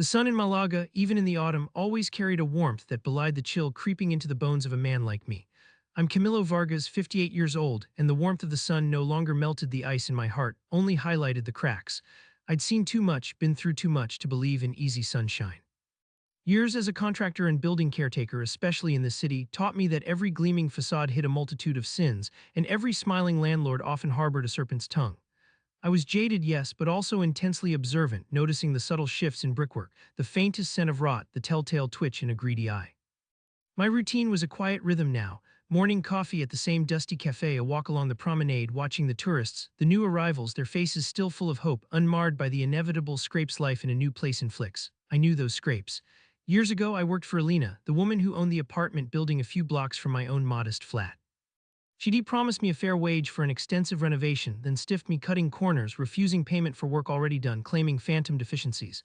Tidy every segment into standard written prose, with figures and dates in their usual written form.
The sun in Malaga, even in the autumn, always carried a warmth that belied the chill creeping into the bones of a man like me. I'm Camilo Vargas, 58 years old, and the warmth of the sun no longer melted the ice in my heart, only highlighted the cracks. I'd seen too much, been through too much to believe in easy sunshine. Years as a contractor and building caretaker, especially in the city, taught me that every gleaming facade hid a multitude of sins, and every smiling landlord often harbored a serpent's tongue. I was jaded, yes, but also intensely observant, noticing the subtle shifts in brickwork, the faintest scent of rot, the telltale twitch in a greedy eye. My routine was a quiet rhythm now: morning coffee at the same dusty cafe, a walk along the promenade, watching the tourists, the new arrivals, their faces still full of hope, unmarred by the inevitable scrapes life in a new place inflicts. I knew those scrapes. Years ago, I worked for Alina, the woman who owned the apartment building a few blocks from my own modest flat. She'd promised me a fair wage for an extensive renovation, then stiffed me cutting corners, refusing payment for work already done, claiming phantom deficiencies.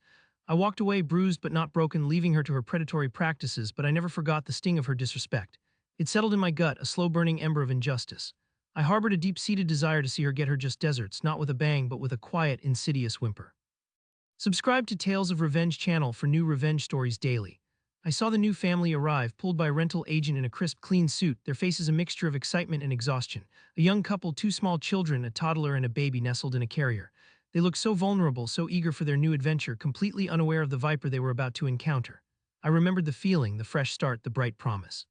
I walked away bruised but not broken, leaving her to her predatory practices, but I never forgot the sting of her disrespect. It settled in my gut, a slow-burning ember of injustice. I harbored a deep-seated desire to see her get her just desserts, not with a bang, but with a quiet, insidious whimper. Subscribe to Tales of Revenge channel for new revenge stories daily. I saw the new family arrive, pulled by a rental agent in a crisp, clean suit, their faces a mixture of excitement and exhaustion. A young couple, two small children, a toddler and a baby nestled in a carrier. They looked so vulnerable, so eager for their new adventure, completely unaware of the viper they were about to encounter. I remembered the feeling, the fresh start, the bright promise.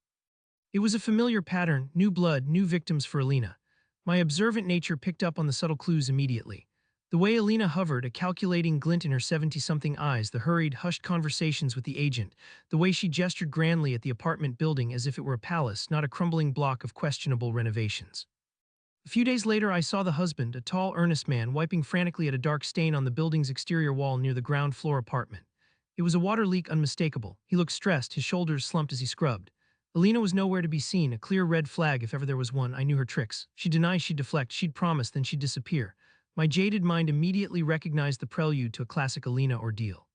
It was a familiar pattern: new blood, new victims for Alina. My observant nature picked up on the subtle clues immediately. The way Alina hovered, a calculating glint in her 70-something eyes, the hurried, hushed conversations with the agent, the way she gestured grandly at the apartment building as if it were a palace, not a crumbling block of questionable renovations. A few days later, I saw the husband, a tall, earnest man, wiping frantically at a dark stain on the building's exterior wall near the ground floor apartment. It was a water leak, unmistakable. He looked stressed, his shoulders slumped as he scrubbed. Alina was nowhere to be seen, a clear red flag if ever there was one. I knew her tricks. She'd deny, she'd deflect, she'd promise, then she'd disappear. My jaded mind immediately recognized the prelude to a classic Alina ordeal.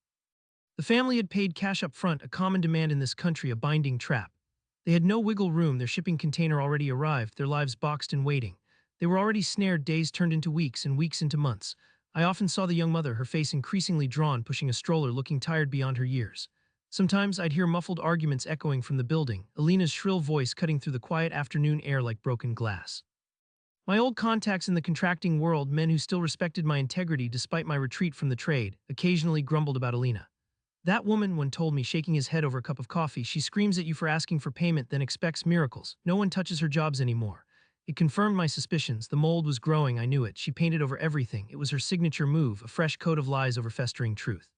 The family had paid cash up front, a common demand in this country, a binding trap. They had no wiggle room, their shipping container already arrived, their lives boxed and waiting. They were already snared, days turned into weeks and weeks into months. I often saw the young mother, her face increasingly drawn, pushing a stroller, looking tired beyond her years. Sometimes I'd hear muffled arguments echoing from the building, Alina's shrill voice cutting through the quiet afternoon air like broken glass. My old contacts in the contracting world, men who still respected my integrity despite my retreat from the trade, occasionally grumbled about Alina. "That woman," one told me, shaking his head over a cup of coffee, "she screams at you for asking for payment, then expects miracles. No one touches her jobs anymore." It confirmed my suspicions. The mold was growing, I knew it. She painted over everything. It was her signature move, a fresh coat of lies over festering truth.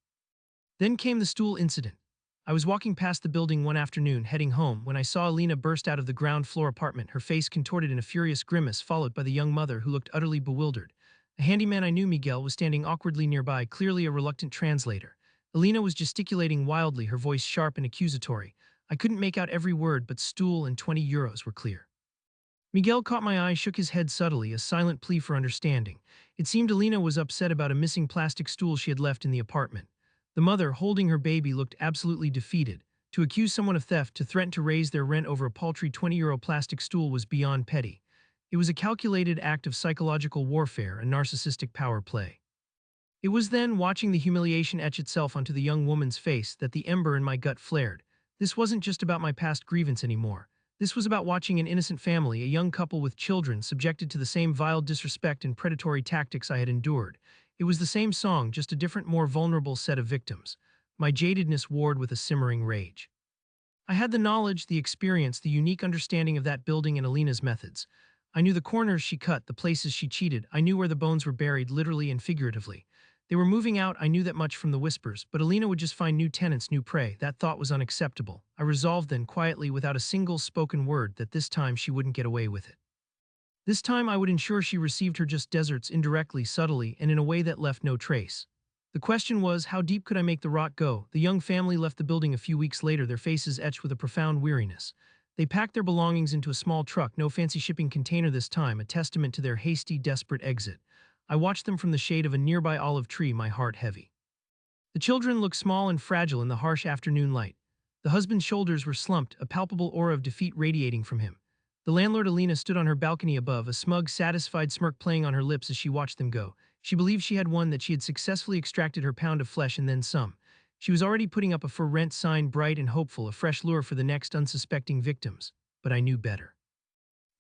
Then came the stool incident. I was walking past the building one afternoon, heading home, when I saw Alina burst out of the ground floor apartment, her face contorted in a furious grimace, followed by the young mother, who looked utterly bewildered. A handyman I knew, Miguel, was standing awkwardly nearby, clearly a reluctant translator. Alina was gesticulating wildly, her voice sharp and accusatory. I couldn't make out every word, but stool and 20 euros were clear. Miguel caught my eye, shook his head subtly, a silent plea for understanding. It seemed Alina was upset about a missing plastic stool she had left in the apartment. The mother, holding her baby, looked absolutely defeated. To accuse someone of theft, to threaten to raise their rent over a paltry 20-euro plastic stool was beyond petty. It was a calculated act of psychological warfare, a narcissistic power play. It was then, watching the humiliation etch itself onto the young woman's face, that the ember in my gut flared. This wasn't just about my past grievance anymore. This was about watching an innocent family, a young couple with children, subjected to the same vile disrespect and predatory tactics I had endured. It was the same song, just a different, more vulnerable set of victims. My jadedness warred with a simmering rage. I had the knowledge, the experience, the unique understanding of that building and Alina's methods. I knew the corners she cut, the places she cheated. I knew where the bones were buried, literally and figuratively. They were moving out, I knew that much from the whispers, but Alina would just find new tenants, new prey. That thought was unacceptable. I resolved then, quietly, without a single spoken word, that this time she wouldn't get away with it. This time I would ensure she received her just desserts, indirectly, subtly, and in a way that left no trace. The question was, how deep could I make the rot go? The young family left the building a few weeks later, their faces etched with a profound weariness. They packed their belongings into a small truck, no fancy shipping container this time, a testament to their hasty, desperate exit. I watched them from the shade of a nearby olive tree, my heart heavy. The children looked small and fragile in the harsh afternoon light. The husband's shoulders were slumped, a palpable aura of defeat radiating from him. The landlord Alina stood on her balcony above, a smug, satisfied smirk playing on her lips as she watched them go. She believed she had won, that she had successfully extracted her pound of flesh and then some. She was already putting up a for rent sign, bright and hopeful, a fresh lure for the next unsuspecting victims. But I knew better.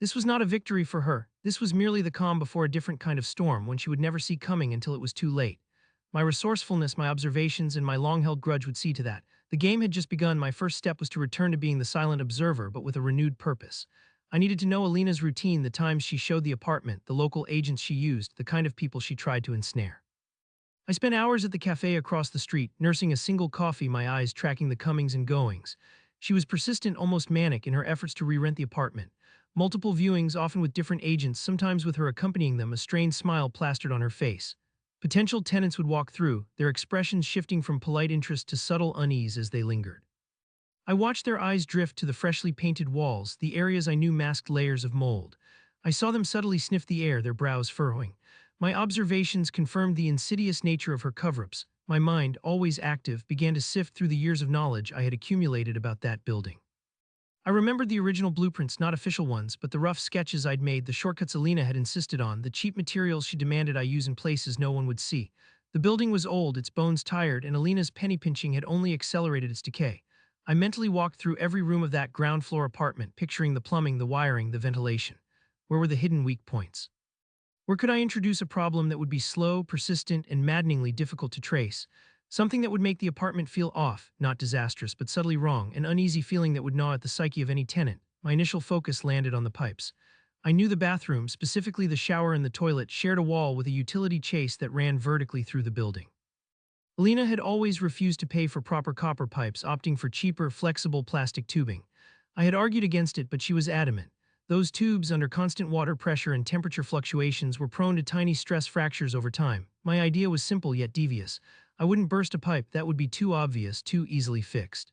This was not a victory for her. This was merely the calm before a different kind of storm, one she would never see coming until it was too late. My resourcefulness, my observations, and my long-held grudge would see to that. The game had just begun. My first step was to return to being the silent observer, but with a renewed purpose. I needed to know Alina's routine, the times she showed the apartment, the local agents she used, the kind of people she tried to ensnare. I spent hours at the cafe across the street, nursing a single coffee, my eyes tracking the comings and goings. She was persistent, almost manic, in her efforts to re-rent the apartment. Multiple viewings, often with different agents, sometimes with her accompanying them, a strained smile plastered on her face. Potential tenants would walk through, their expressions shifting from polite interest to subtle unease as they lingered. I watched their eyes drift to the freshly painted walls, the areas I knew masked layers of mold. I saw them subtly sniff the air, their brows furrowing. My observations confirmed the insidious nature of her cover-ups. My mind, always active, began to sift through the years of knowledge I had accumulated about that building. I remembered the original blueprints, not official ones, but the rough sketches I'd made, the shortcuts Alina had insisted on, the cheap materials she demanded I use in places no one would see. The building was old, its bones tired, and Alina's penny pinching had only accelerated its decay. I mentally walked through every room of that ground floor apartment, picturing the plumbing, the wiring, the ventilation. Where were the hidden weak points? Where could I introduce a problem that would be slow, persistent, and maddeningly difficult to trace? Something that would make the apartment feel off, not disastrous, but subtly wrong, an uneasy feeling that would gnaw at the psyche of any tenant. My initial focus landed on the pipes. I knew the bathroom, specifically the shower and the toilet, shared a wall with a utility chase that ran vertically through the building. Alina had always refused to pay for proper copper pipes, opting for cheaper, flexible plastic tubing. I had argued against it, but she was adamant. Those tubes, under constant water pressure and temperature fluctuations, were prone to tiny stress fractures over time. My idea was simple yet devious. I wouldn't burst a pipe, that would be too obvious, too easily fixed.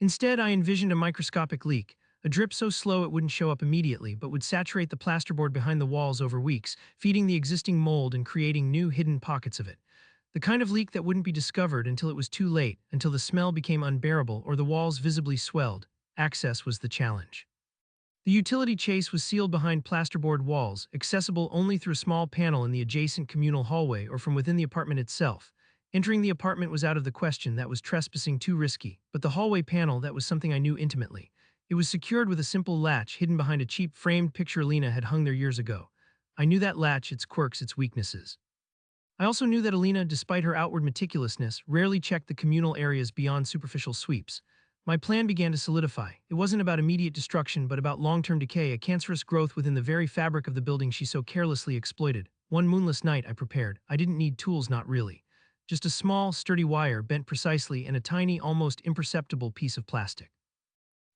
Instead, I envisioned a microscopic leak, a drip so slow it wouldn't show up immediately, but would saturate the plasterboard behind the walls over weeks, feeding the existing mold and creating new hidden pockets of it. The kind of leak that wouldn't be discovered until it was too late, until the smell became unbearable or the walls visibly swelled. Access was the challenge. The utility chase was sealed behind plasterboard walls, accessible only through a small panel in the adjacent communal hallway or from within the apartment itself. Entering the apartment was out of the question, that was trespassing too risky, but the hallway panel, that was something I knew intimately. It was secured with a simple latch hidden behind a cheap framed picture Alina had hung there years ago. I knew that latch, its quirks, its weaknesses. I also knew that Alina, despite her outward meticulousness, rarely checked the communal areas beyond superficial sweeps. My plan began to solidify. It wasn't about immediate destruction, but about long-term decay, a cancerous growth within the very fabric of the building she so carelessly exploited. One moonless night I prepared. I didn't need tools, not really. Just a small, sturdy wire bent precisely and a tiny, almost imperceptible piece of plastic.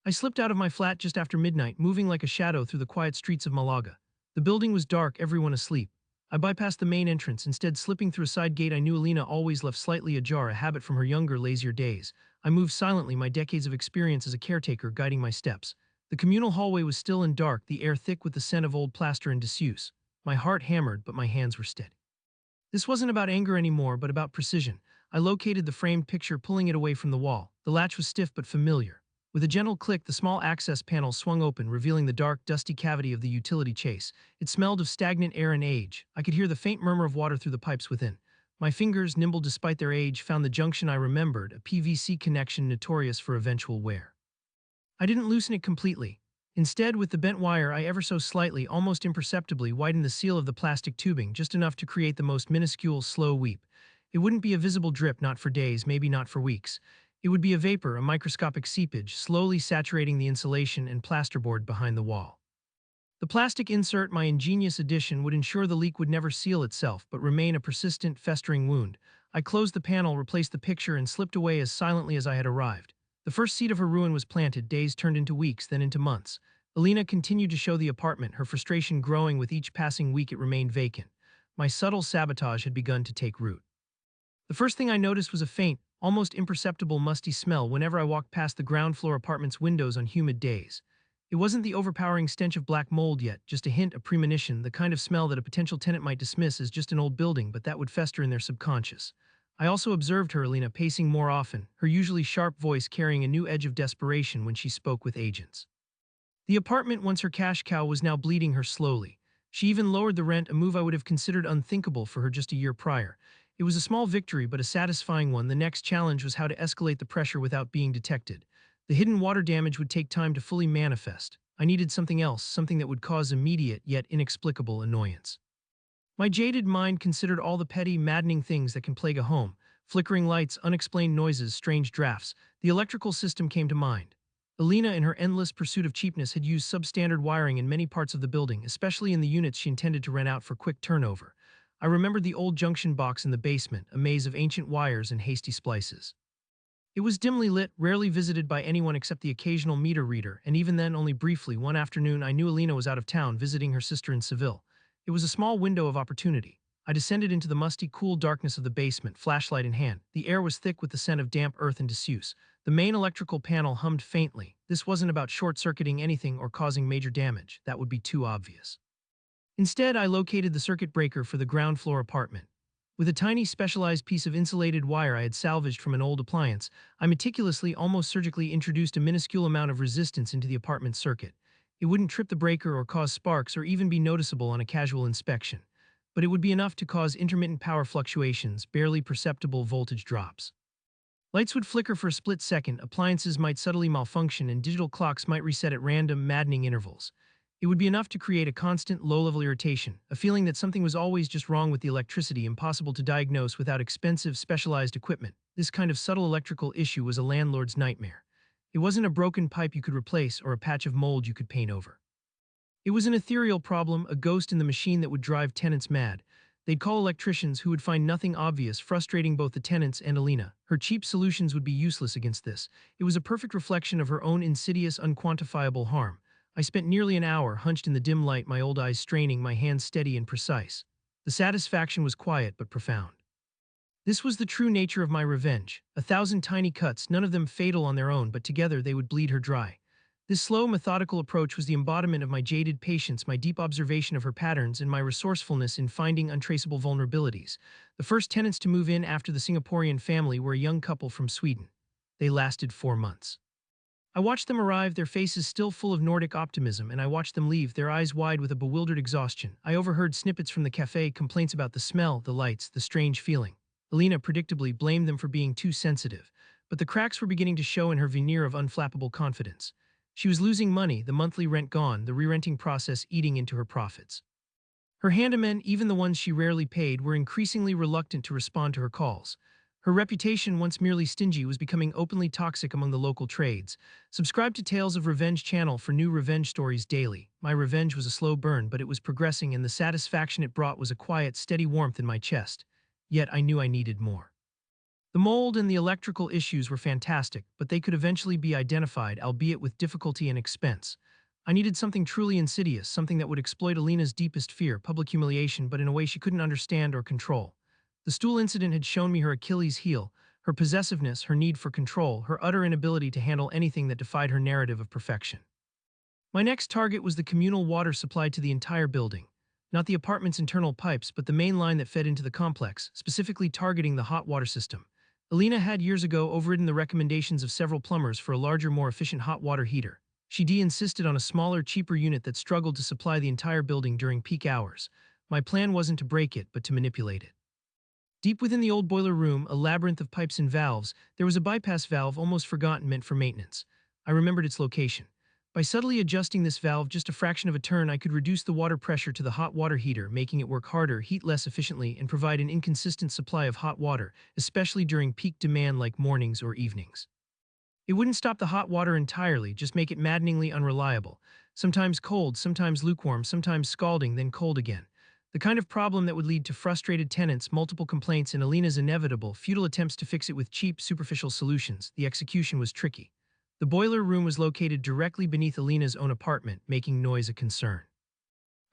I slipped out of my flat just after midnight, moving like a shadow through the quiet streets of Malaga. The building was dark, everyone asleep. I bypassed the main entrance, instead slipping through a side gate I knew Alina always left slightly ajar, a habit from her younger, lazier days. I moved silently, my decades of experience as a caretaker guiding my steps. The communal hallway was still and dark, the air thick with the scent of old plaster and disuse. My heart hammered, but my hands were steady. This wasn't about anger anymore, but about precision. I located the framed picture, pulling it away from the wall. The latch was stiff but familiar. With a gentle click, the small access panel swung open, revealing the dark, dusty cavity of the utility chase. It smelled of stagnant air and age. I could hear the faint murmur of water through the pipes within. My fingers, nimble despite their age, found the junction I remembered, a PVC connection notorious for eventual wear. I didn't loosen it completely. Instead, with the bent wire, I ever so slightly, almost imperceptibly, widened the seal of the plastic tubing, just enough to create the most minuscule, slow weep. It wouldn't be a visible drip, not for days, maybe not for weeks. It would be a vapor, a microscopic seepage, slowly saturating the insulation and plasterboard behind the wall. The plastic insert, my ingenious addition, would ensure the leak would never seal itself, but remain a persistent, festering wound. I closed the panel, replaced the picture, and slipped away as silently as I had arrived. The first seed of her ruin was planted, days turned into weeks, then into months. Alina continued to show the apartment, her frustration growing with each passing week it remained vacant. My subtle sabotage had begun to take root. The first thing I noticed was a faint, almost imperceptible musty smell whenever I walked past the ground floor apartment's windows on humid days. It wasn't the overpowering stench of black mold yet, just a hint, a premonition, the kind of smell that a potential tenant might dismiss as just an old building, but that would fester in their subconscious. I also observed her, Alina, pacing more often, her usually sharp voice carrying a new edge of desperation when she spoke with agents. The apartment, once her cash cow, was now bleeding her slowly. She even lowered the rent, a move I would have considered unthinkable for her just a year prior. It was a small victory, but a satisfying one. The next challenge was how to escalate the pressure without being detected. The hidden water damage would take time to fully manifest. I needed something else, something that would cause immediate yet inexplicable annoyance. My jaded mind considered all the petty, maddening things that can plague a home: flickering lights, unexplained noises, strange drafts. The electrical system came to mind. Alina, in her endless pursuit of cheapness, had used substandard wiring in many parts of the building, especially in the units she intended to rent out for quick turnover. I remembered the old junction box in the basement, a maze of ancient wires and hasty splices. It was dimly lit, rarely visited by anyone except the occasional meter reader, and even then only briefly. One afternoon, I knew Alina was out of town visiting her sister in Seville. It was a small window of opportunity. I descended into the musty, cool darkness of the basement, flashlight in hand. The air was thick with the scent of damp earth and disuse. The main electrical panel hummed faintly. This wasn't about short-circuiting anything or causing major damage. That would be too obvious. Instead, I located the circuit breaker for the ground floor apartment. With a tiny specialized piece of insulated wire I had salvaged from an old appliance, I meticulously, almost surgically introduced a minuscule amount of resistance into the apartment circuit. It wouldn't trip the breaker or cause sparks or even be noticeable on a casual inspection, but it would be enough to cause intermittent power fluctuations, barely perceptible voltage drops. Lights would flicker for a split second, appliances might subtly malfunction, and digital clocks might reset at random, maddening intervals. It would be enough to create a constant, low-level irritation, a feeling that something was always just wrong with the electricity, impossible to diagnose without expensive, specialized equipment. This kind of subtle electrical issue was a landlord's nightmare. It wasn't a broken pipe you could replace or a patch of mold you could paint over. It was an ethereal problem, a ghost in the machine that would drive tenants mad. They'd call electricians who would find nothing obvious, frustrating both the tenants and Alina. Her cheap solutions would be useless against this. It was a perfect reflection of her own insidious, unquantifiable harm. I spent nearly an hour hunched in the dim light, my old eyes straining, my hands steady and precise. The satisfaction was quiet but profound. This was the true nature of my revenge. 1,000 tiny cuts, none of them fatal on their own, but together they would bleed her dry. This slow, methodical approach was the embodiment of my jaded patience, my deep observation of her patterns, and my resourcefulness in finding untraceable vulnerabilities. The first tenants to move in after the Singaporean family were a young couple from Sweden. They lasted 4 months. I watched them arrive, their faces still full of Nordic optimism, and I watched them leave, their eyes wide with a bewildered exhaustion. I overheard snippets from the cafe, complaints about the smell, the lights, the strange feeling. Alina predictably blamed them for being too sensitive, but the cracks were beginning to show in her veneer of unflappable confidence. She was losing money, the monthly rent gone, the re-renting process eating into her profits. Her handymen, even the ones she rarely paid, were increasingly reluctant to respond to her calls. Her reputation, once merely stingy, was becoming openly toxic among the local trades. Subscribe to Tales of Revenge channel for new revenge stories daily. My revenge was a slow burn, but it was progressing, and the satisfaction it brought was a quiet, steady warmth in my chest. Yet I knew I needed more. The mold and the electrical issues were fantastic, but they could eventually be identified, albeit with difficulty and expense. I needed something truly insidious, something that would exploit Alina's deepest fear, public humiliation, but in a way she couldn't understand or control. The stool incident had shown me her Achilles heel, her possessiveness, her need for control, her utter inability to handle anything that defied her narrative of perfection. My next target was the communal water supply to the entire building. Not the apartment's internal pipes, but the main line that fed into the complex, specifically targeting the hot water system. Alina had years ago overridden the recommendations of several plumbers for a larger, more efficient hot water heater. She insisted on a smaller, cheaper unit that struggled to supply the entire building during peak hours. My plan wasn't to break it, but to manipulate it. Deep within the old boiler room, a labyrinth of pipes and valves, there was a bypass valve almost forgotten, meant for maintenance. I remembered its location. By subtly adjusting this valve just a fraction of a turn, I could reduce the water pressure to the hot water heater, making it work harder, heat less efficiently, and provide an inconsistent supply of hot water, especially during peak demand like mornings or evenings. It wouldn't stop the hot water entirely, just make it maddeningly unreliable. Sometimes cold, sometimes lukewarm, sometimes scalding, then cold again. The kind of problem that would lead to frustrated tenants, multiple complaints, and Alina's inevitable, futile attempts to fix it with cheap, superficial solutions. The execution was tricky. The boiler room was located directly beneath Alina's own apartment, making noise a concern.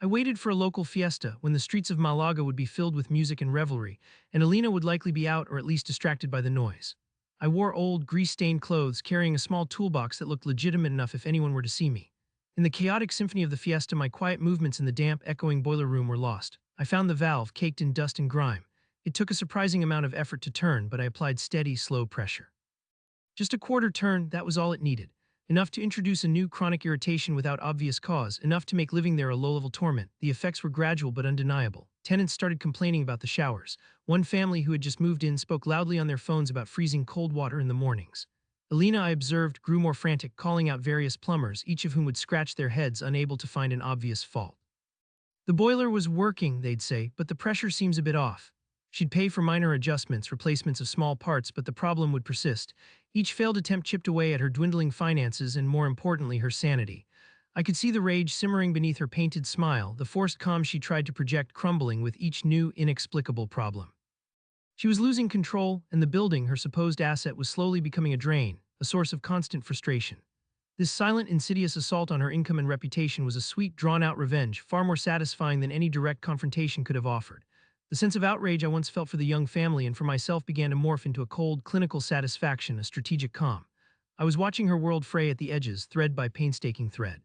I waited for a local fiesta, when the streets of Malaga would be filled with music and revelry, and Alina would likely be out or at least distracted by the noise. I wore old, grease-stained clothes, carrying a small toolbox that looked legitimate enough if anyone were to see me. In the chaotic symphony of the fiesta, my quiet movements in the damp, echoing boiler room were lost. I found the valve, caked in dust and grime. It took a surprising amount of effort to turn, but I applied steady, slow pressure. Just a quarter turn, that was all it needed. Enough to introduce a new chronic irritation without obvious cause, enough to make living there a low-level torment. The effects were gradual but undeniable. tenants started complaining about the showers. One family who had just moved in spoke loudly on their phones about freezing cold water in the mornings. Elena, I observed, grew more frantic, calling out various plumbers, each of whom would scratch their heads, unable to find an obvious fault. The boiler was working, they'd say, but the pressure seems a bit off. She'd pay for minor adjustments, replacements of small parts, but the problem would persist. Each failed attempt chipped away at her dwindling finances and, more importantly, her sanity. I could see the rage simmering beneath her painted smile, the forced calm she tried to project crumbling with each new, inexplicable problem. She was losing control, and the building, her supposed asset, was slowly becoming a drain, a source of constant frustration. This silent, insidious assault on her income and reputation was a sweet, drawn-out revenge, far more satisfying than any direct confrontation could have offered. The sense of outrage I once felt for the young family and for myself began to morph into a cold, clinical satisfaction, a strategic calm. I was watching her world fray at the edges, thread by painstaking thread.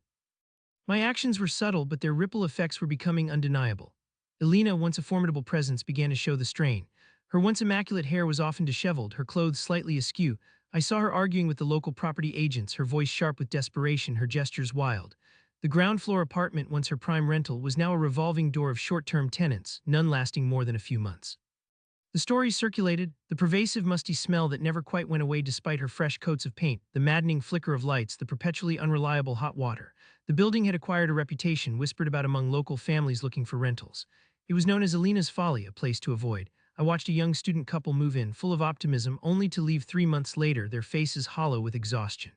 My actions were subtle, but their ripple effects were becoming undeniable. Elena, once a formidable presence, began to show the strain. Her once immaculate hair was often disheveled, her clothes slightly askew. I saw her arguing with the local property agents, her voice sharp with desperation, her gestures wild. The ground-floor apartment, once her prime rental, was now a revolving door of short-term tenants, none lasting more than a few months. The stories circulated, the pervasive musty smell that never quite went away despite her fresh coats of paint, the maddening flicker of lights, the perpetually unreliable hot water. The building had acquired a reputation whispered about among local families looking for rentals. It was known as Elena's Folly, a place to avoid. I watched a young student couple move in, full of optimism, only to leave 3 months later, their faces hollow with exhaustion.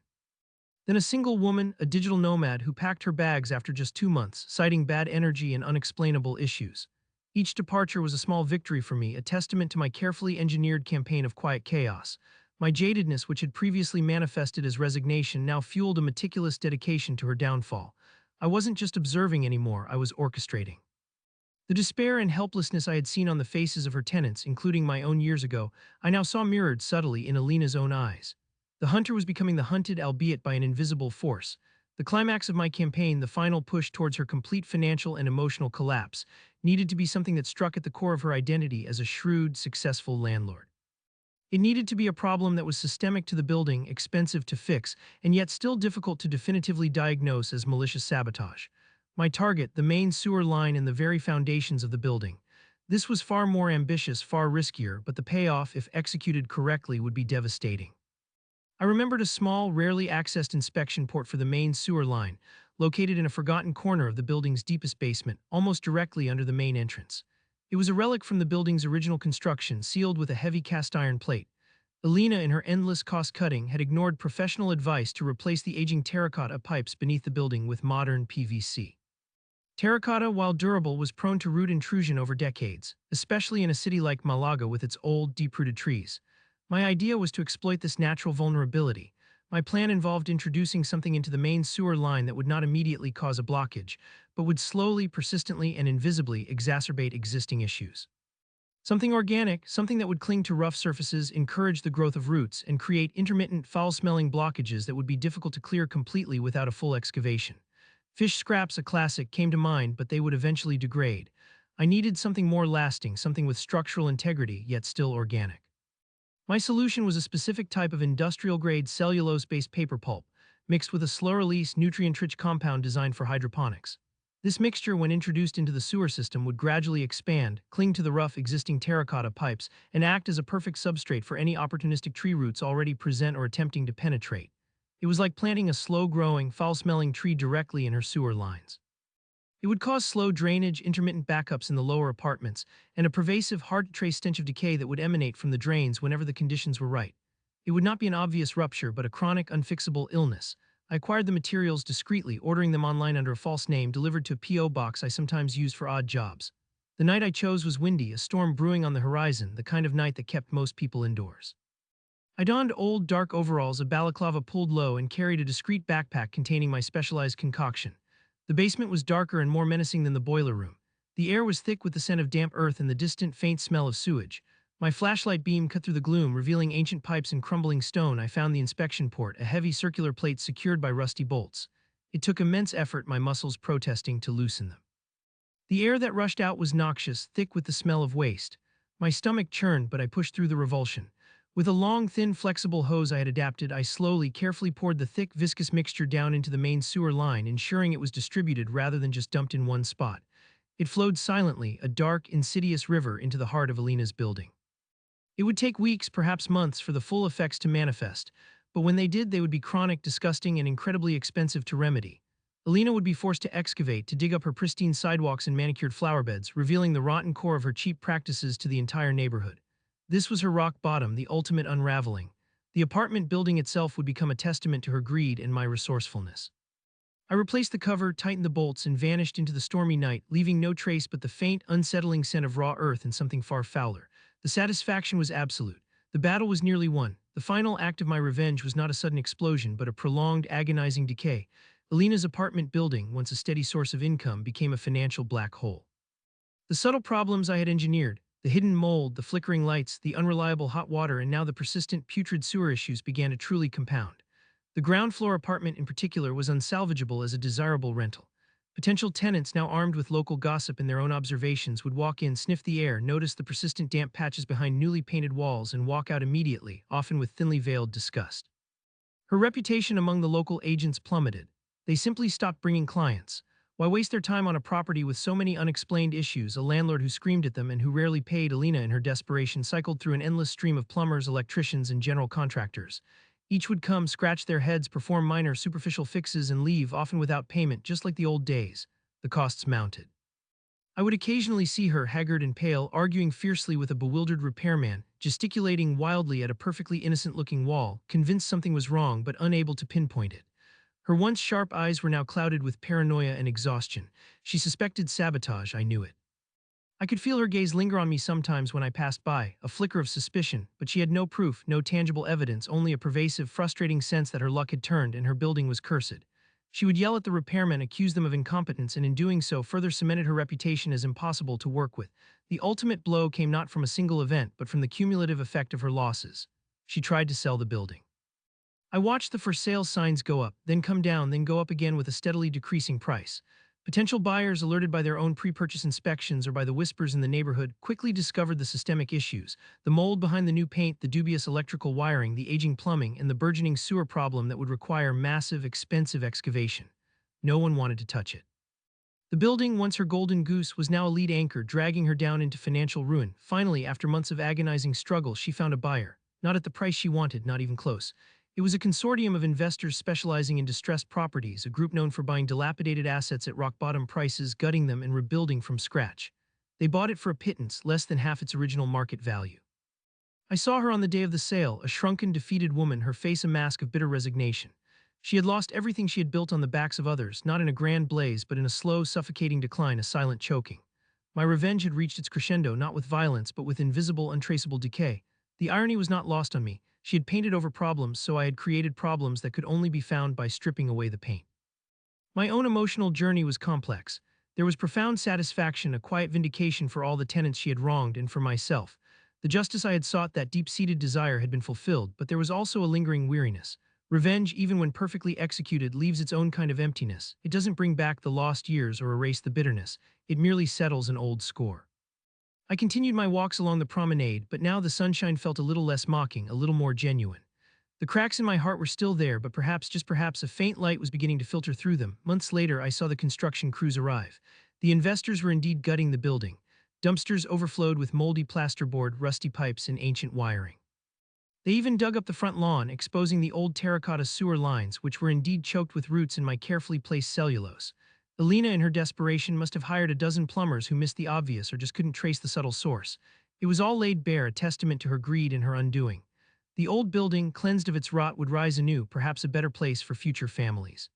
Then a single woman, a digital nomad, who packed her bags after just 2 months, citing bad energy and unexplainable issues. Each departure was a small victory for me, a testament to my carefully engineered campaign of quiet chaos. My jadedness, which had previously manifested as resignation, now fueled a meticulous dedication to her downfall. I wasn't just observing anymore, I was orchestrating. The despair and helplessness I had seen on the faces of her tenants, including my own years ago, I now saw mirrored subtly in Alina's own eyes. The hunter was becoming the hunted, albeit by an invisible force. The climax of my campaign, the final push towards her complete financial and emotional collapse, needed to be something that struck at the core of her identity as a shrewd, successful landlord. It needed to be a problem that was systemic to the building, expensive to fix, and yet still difficult to definitively diagnose as malicious sabotage. My target, the main sewer line and the very foundations of the building. This was far more ambitious, far riskier, but the payoff, if executed correctly, would be devastating. I remembered a small, rarely accessed inspection port for the main sewer line, located in a forgotten corner of the building's deepest basement, almost directly under the main entrance. It was a relic from the building's original construction, sealed with a heavy cast-iron plate. Elena, in her endless cost-cutting, had ignored professional advice to replace the aging terracotta pipes beneath the building with modern PVC. Terracotta, while durable, was prone to root intrusion over decades, especially in a city like Malaga with its old, deep-rooted trees. My idea was to exploit this natural vulnerability. My plan involved introducing something into the main sewer line that would not immediately cause a blockage, but would slowly, persistently, and invisibly exacerbate existing issues. Something organic, something that would cling to rough surfaces, encourage the growth of roots, and create intermittent, foul-smelling blockages that would be difficult to clear completely without a full excavation. Fish scraps, a classic, came to mind, but they would eventually degrade. I needed something more lasting, something with structural integrity, yet still organic. My solution was a specific type of industrial-grade cellulose-based paper pulp, mixed with a slow-release, nutrient-rich compound designed for hydroponics. This mixture, when introduced into the sewer system, would gradually expand, cling to the rough existing terracotta pipes, and act as a perfect substrate for any opportunistic tree roots already present or attempting to penetrate. It was like planting a slow-growing, foul-smelling tree directly in her sewer lines. It would cause slow drainage, intermittent backups in the lower apartments, and a pervasive, hard-to-trace stench of decay that would emanate from the drains whenever the conditions were right. It would not be an obvious rupture, but a chronic, unfixable illness. I acquired the materials discreetly, ordering them online under a false name, delivered to a P.O. box I sometimes used for odd jobs. The night I chose was windy, a storm brewing on the horizon, the kind of night that kept most people indoors. I donned old, dark overalls, a balaclava pulled low, and carried a discreet backpack containing my specialized concoction. The basement was darker and more menacing than the boiler room. The air was thick with the scent of damp earth and the distant, faint smell of sewage. My flashlight beam cut through the gloom, revealing ancient pipes and crumbling stone. I found the inspection port, a heavy circular plate secured by rusty bolts. It took immense effort, my muscles protesting, to loosen them. The air that rushed out was noxious, thick with the smell of waste. My stomach churned, but I pushed through the revulsion. With a long, thin, flexible hose I had adapted, I slowly, carefully poured the thick, viscous mixture down into the main sewer line, ensuring it was distributed rather than just dumped in one spot. It flowed silently, a dark, insidious river into the heart of Alina's building. It would take weeks, perhaps months, for the full effects to manifest, but when they did, they would be chronic, disgusting, and incredibly expensive to remedy. Alina would be forced to excavate, to dig up her pristine sidewalks and manicured flower beds, revealing the rotten core of her cheap practices to the entire neighborhood. This was her rock bottom, the ultimate unraveling. The apartment building itself would become a testament to her greed and my resourcefulness. I replaced the cover, tightened the bolts, and vanished into the stormy night, leaving no trace but the faint, unsettling scent of raw earth and something far fouler. The satisfaction was absolute. The battle was nearly won. The final act of my revenge was not a sudden explosion, but a prolonged, agonizing decay. Alina's apartment building, once a steady source of income, became a financial black hole. The subtle problems I had engineered, the hidden mold, the flickering lights, the unreliable hot water, and now the persistent putrid sewer issues began to truly compound. The ground floor apartment in particular was unsalvageable as a desirable rental. Potential tenants, now armed with local gossip and their own observations, would walk in, sniff the air, notice the persistent damp patches behind newly painted walls, and walk out immediately, often with thinly veiled disgust. Her reputation among the local agents plummeted. They simply stopped bringing clients. Why waste their time on a property with so many unexplained issues? A landlord who screamed at them and who rarely paid. Alina, in her desperation, cycled through an endless stream of plumbers, electricians, and general contractors. Each would come, scratch their heads, perform minor, superficial fixes, and leave, often without payment, just like the old days. The costs mounted. I would occasionally see her, haggard and pale, arguing fiercely with a bewildered repairman, gesticulating wildly at a perfectly innocent-looking wall, convinced something was wrong but unable to pinpoint it. Her once sharp eyes were now clouded with paranoia and exhaustion. She suspected sabotage, I knew it. I could feel her gaze linger on me sometimes when I passed by, a flicker of suspicion, but she had no proof, no tangible evidence, only a pervasive, frustrating sense that her luck had turned and her building was cursed. She would yell at the repairmen, accuse them of incompetence, and in doing so further cemented her reputation as impossible to work with. The ultimate blow came not from a single event, but from the cumulative effect of her losses. She tried to sell the building. I watched the for sale signs go up, then come down, then go up again with a steadily decreasing price. Potential buyers, alerted by their own pre-purchase inspections or by the whispers in the neighborhood, quickly discovered the systemic issues: the mold behind the new paint, the dubious electrical wiring, the aging plumbing, and the burgeoning sewer problem that would require massive, expensive excavation. No one wanted to touch it. The building, once her golden goose, was now a lead anchor, dragging her down into financial ruin. Finally, after months of agonizing struggle, she found a buyer. Not at the price she wanted, not even close. It was a consortium of investors specializing in distressed properties, a group known for buying dilapidated assets at rock-bottom prices, gutting them, and rebuilding from scratch. They bought it for a pittance, less than half its original market value. I saw her on the day of the sale, a shrunken, defeated woman, her face a mask of bitter resignation. She had lost everything she had built on the backs of others, not in a grand blaze, but in a slow, suffocating decline, a silent choking. My revenge had reached its crescendo, not with violence, but with invisible, untraceable decay. The irony was not lost on me. She had painted over problems, so I had created problems that could only be found by stripping away the paint. My own emotional journey was complex. There was profound satisfaction, a quiet vindication for all the tenants she had wronged, and for myself. The justice I had sought, that deep-seated desire, had been fulfilled, but there was also a lingering weariness. Revenge, even when perfectly executed, leaves its own kind of emptiness. It doesn't bring back the lost years or erase the bitterness. It merely settles an old score. I continued my walks along the promenade, but now the sunshine felt a little less mocking, a little more genuine. The cracks in my heart were still there, but perhaps, just perhaps, a faint light was beginning to filter through them. Months later, I saw the construction crews arrive. The investors were indeed gutting the building. Dumpsters overflowed with moldy plasterboard, rusty pipes, and ancient wiring. They even dug up the front lawn, exposing the old terracotta sewer lines, which were indeed choked with roots in my carefully placed cellulose. Alina, in her desperation, must have hired a dozen plumbers who missed the obvious or just couldn't trace the subtle source. It was all laid bare, a testament to her greed and her undoing. The old building, cleansed of its rot, would rise anew, perhaps a better place for future families.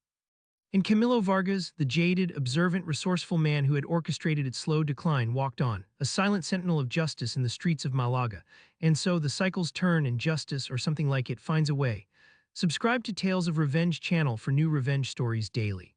And Camilo Vargas, the jaded, observant, resourceful man who had orchestrated its slow decline, walked on, a silent sentinel of justice in the streets of Malaga. And so the cycles turn and justice, or something like it, finds a way. Subscribe to Tales of Revenge channel for new revenge stories daily.